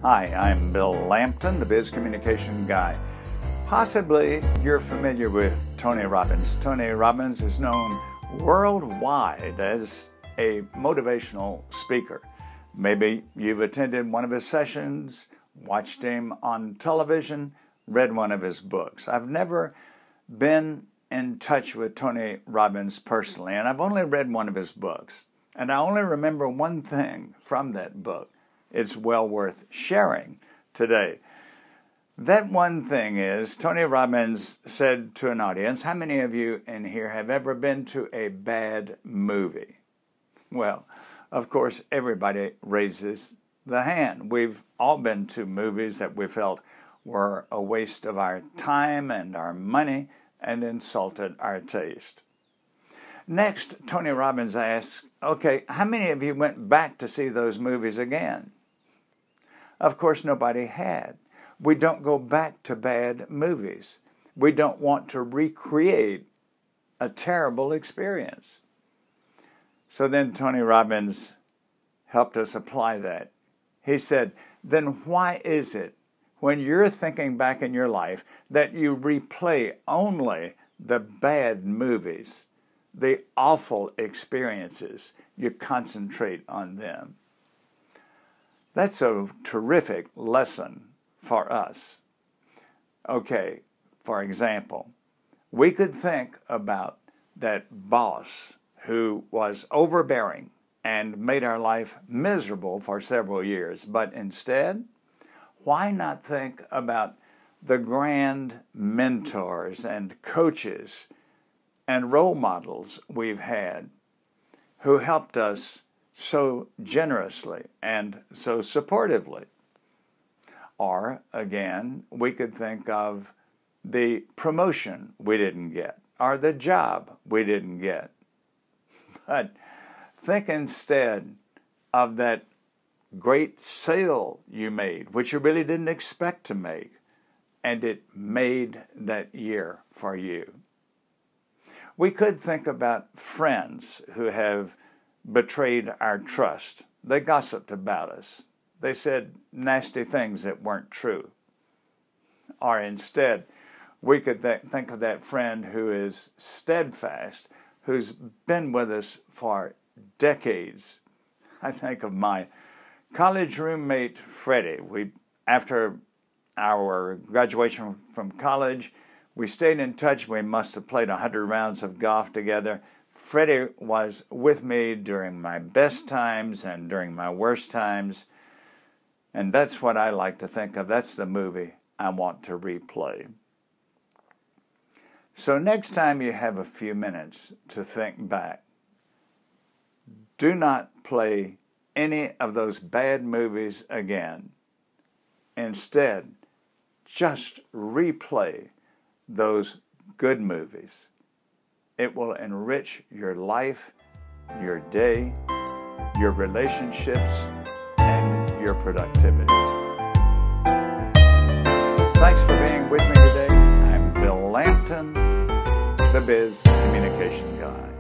Hi, I'm Bill Lampton, the Biz Communication Guy. Possibly you're familiar with Tony Robbins. Tony Robbins is known worldwide as a motivational speaker. Maybe you've attended one of his sessions, watched him on television, read one of his books. I've never been in touch with Tony Robbins personally, and I've only read one of his books. And I only remember one thing from that book. It's well worth sharing today. That one thing is, Tony Robbins said to an audience, how many of you in here have ever been to a bad movie? Well, of course, everybody raises the hand. We've all been to movies that we felt were a waste of our time and our money and insulted our taste. Next, Tony Robbins asks, okay, how many of you went back to see those movies again? Of course, nobody had. We don't go back to bad movies. We don't want to recreate a terrible experience. So then Tony Robbins helped us apply that. He said, then why is it when you're thinking back in your life that you replay only the bad movies, the awful experiences, you concentrate on them? That's a terrific lesson for us. Okay, for example, we could think about that boss who was overbearing and made our life miserable for several years, but instead, why not think about the grand mentors and coaches and role models we've had who helped us so generously and so supportively? Or, again, we could think of the promotion we didn't get, or the job we didn't get. But think instead of that great sale you made, which you really didn't expect to make, and it made that year for you. We could think about friends who have betrayed our trust. They gossiped about us. They said nasty things that weren't true. Or instead, we could think of that friend who is steadfast, who's been with us for decades. I think of my college roommate, Freddie. After our graduation from college, we stayed in touch. We must have played 100 rounds of golf together. Freddie was with me during my best times and during my worst times. And that's what I like to think of. That's the movie I want to replay. So next time you have a few minutes to think back, do not play any of those bad movies again. Instead, just replay those good movies. It will enrich your life, your day, your relationships, and your productivity. Thanks for being with me today. I'm Bill Lampton, the Biz Communication Guy.